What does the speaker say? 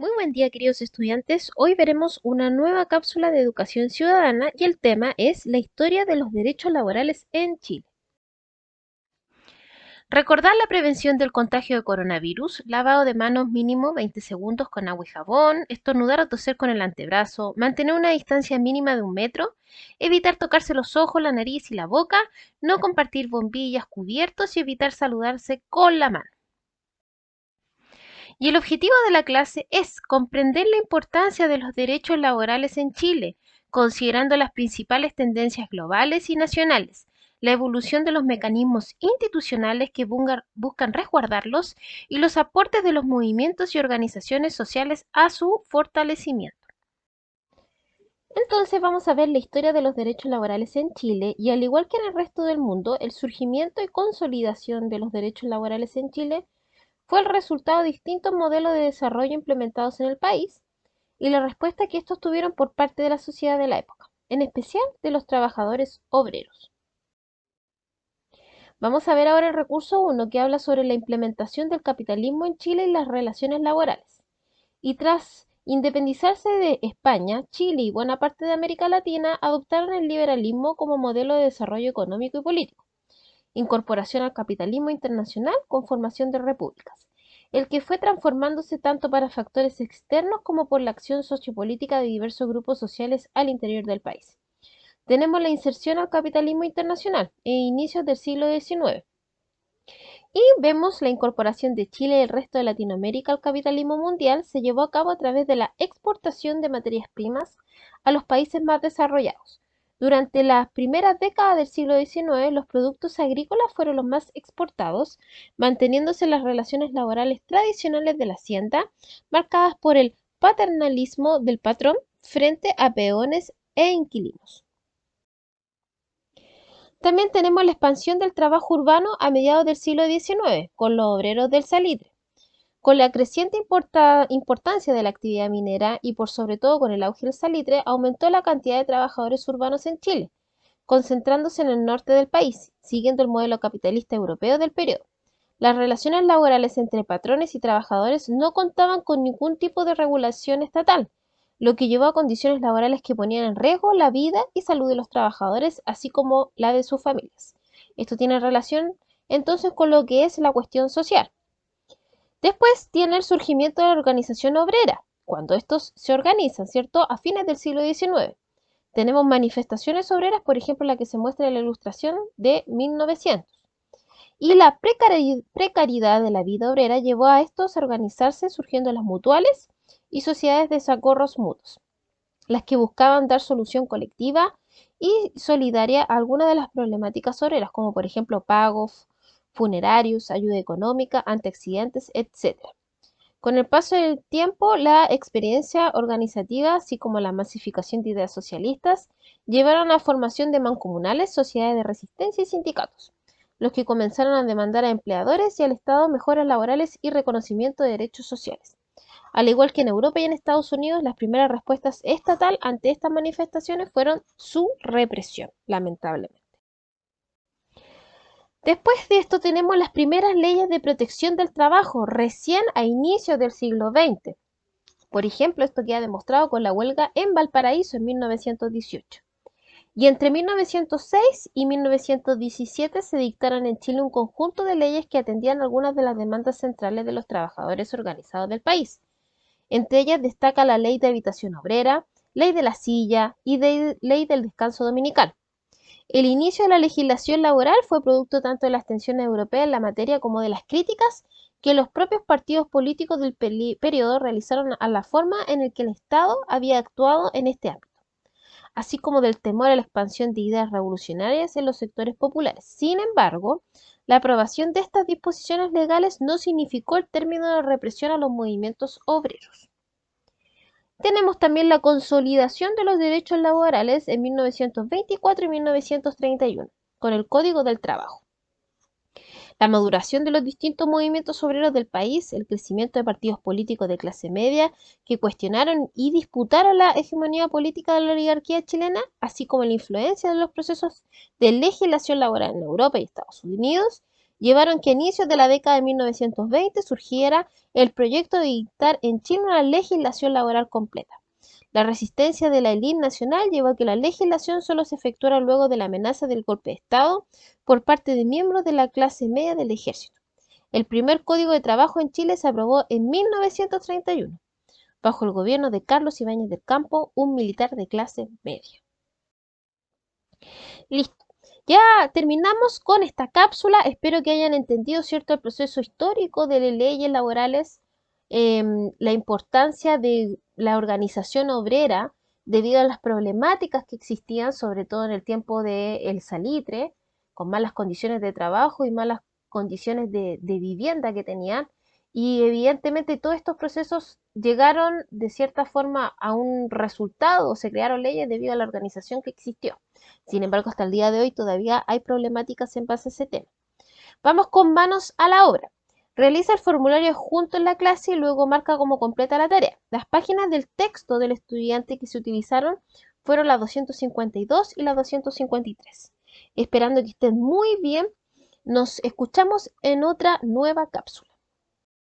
Muy buen día, queridos estudiantes. Hoy veremos una nueva cápsula de educación ciudadana y el tema es la historia de los derechos laborales en Chile. Recordar la prevención del contagio de coronavirus, lavado de manos mínimo 20 segundos con agua y jabón, estornudar o toser con el antebrazo, mantener una distancia mínima de 1 metro, evitar tocarse los ojos, la nariz y la boca, no compartir bombillas, cubiertos y evitar saludarse con la mano. Y el objetivo de la clase es comprender la importancia de los derechos laborales en Chile, considerando las principales tendencias globales y nacionales, la evolución de los mecanismos institucionales que buscan resguardarlos y los aportes de los movimientos y organizaciones sociales a su fortalecimiento. Entonces vamos a ver la historia de los derechos laborales en Chile y al igual que en el resto del mundo, el surgimiento y consolidación de los derechos laborales en Chile fue el resultado de distintos modelos de desarrollo implementados en el país y la respuesta que estos tuvieron por parte de la sociedad de la época, en especial de los trabajadores obreros. Vamos a ver ahora el recurso 1 que habla sobre la implementación del capitalismo en Chile y las relaciones laborales. Y tras independizarse de España, Chile y buena parte de América Latina adoptaron el liberalismo como modelo de desarrollo económico y político, incorporación al capitalismo internacional con formación de repúblicas, el que fue transformándose tanto para factores externos como por la acción sociopolítica de diversos grupos sociales al interior del país. Tenemos la inserción al capitalismo internacional en inicios del siglo XIX y vemos la incorporación de Chile y el resto de Latinoamérica al capitalismo mundial se llevó a cabo a través de la exportación de materias primas a los países más desarrollados. Durante las primeras décadas del siglo XIX, los productos agrícolas fueron los más exportados, manteniéndose las relaciones laborales tradicionales de la hacienda, marcadas por el paternalismo del patrón frente a peones e inquilinos. También tenemos la expansión del trabajo urbano a mediados del siglo XIX, con los obreros del salitre. Con la creciente importancia de la actividad minera y por sobre todo con el auge del salitre, aumentó la cantidad de trabajadores urbanos en Chile, concentrándose en el norte del país, siguiendo el modelo capitalista europeo del periodo. Las relaciones laborales entre patrones y trabajadores no contaban con ningún tipo de regulación estatal, lo que llevó a condiciones laborales que ponían en riesgo la vida y salud de los trabajadores, así como la de sus familias. Esto tiene relación entonces con lo que es la cuestión social. Después tiene el surgimiento de la organización obrera, cuando estos se organizan, ¿cierto?, a fines del siglo XIX. Tenemos manifestaciones obreras, por ejemplo, la que se muestra en la ilustración de 1900. Y la precariedad de la vida obrera llevó a estos a organizarse, surgiendo las mutuales y sociedades de socorros mutuos, las que buscaban dar solución colectiva y solidaria a algunas de las problemáticas obreras, como por ejemplo pagos funerarios, ayuda económica ante accidentes, etc. Con el paso del tiempo, la experiencia organizativa, así como la masificación de ideas socialistas, llevaron a la formación de mancomunales, sociedades de resistencia y sindicatos, los que comenzaron a demandar a empleadores y al Estado mejoras laborales y reconocimiento de derechos sociales. Al igual que en Europa y en Estados Unidos, las primeras respuestas estatal ante estas manifestaciones fueron su represión, lamentablemente. Después de esto tenemos las primeras leyes de protección del trabajo, recién a inicios del siglo XX. Por ejemplo, esto queda demostrado con la huelga en Valparaíso en 1918. Y entre 1906 y 1917 se dictaron en Chile un conjunto de leyes que atendían algunas de las demandas centrales de los trabajadores organizados del país. Entre ellas destaca la Ley de Habitación Obrera, Ley de la Silla y Ley del Descanso Dominical. El inicio de la legislación laboral fue producto tanto de las tensiones europeas en la materia como de las críticas que los propios partidos políticos del periodo realizaron a la forma en la que el Estado había actuado en este ámbito, así como del temor a la expansión de ideas revolucionarias en los sectores populares. Sin embargo, la aprobación de estas disposiciones legales no significó el término de represión a los movimientos obreros. Tenemos también la consolidación de los derechos laborales en 1924 y 1931, con el Código del Trabajo. La maduración de los distintos movimientos obreros del país, el crecimiento de partidos políticos de clase media que cuestionaron y disputaron la hegemonía política de la oligarquía chilena, así como la influencia de los procesos de legislación laboral en Europa y Estados Unidos, llevaron que a inicios de la década de 1920 surgiera el proyecto de dictar en Chile una legislación laboral completa. La resistencia de la élite nacional llevó a que la legislación solo se efectuara luego de la amenaza del golpe de Estado por parte de miembros de la clase media del ejército. El primer Código de Trabajo en Chile se aprobó en 1931, bajo el gobierno de Carlos Ibáñez del Campo, un militar de clase media. Listo. Ya terminamos con esta cápsula. Espero que hayan entendido, ¿cierto?, el proceso histórico de las leyes laborales, la importancia de la organización obrera debido a las problemáticas que existían, sobre todo en el tiempo del salitre, con malas condiciones de trabajo y malas condiciones de vivienda que tenían. Y evidentemente todos estos procesos llegaron de cierta forma a un resultado, se crearon leyes debido a la organización que existió. Sin embargo, hasta el día de hoy todavía hay problemáticas en base a ese tema. Vamos con manos a la obra. Realiza el formulario junto en la clase y luego marca cómo completa la tarea. Las páginas del texto del estudiante que se utilizaron fueron las 252 y las 253. Esperando que estén muy bien, nos escuchamos en otra nueva cápsula.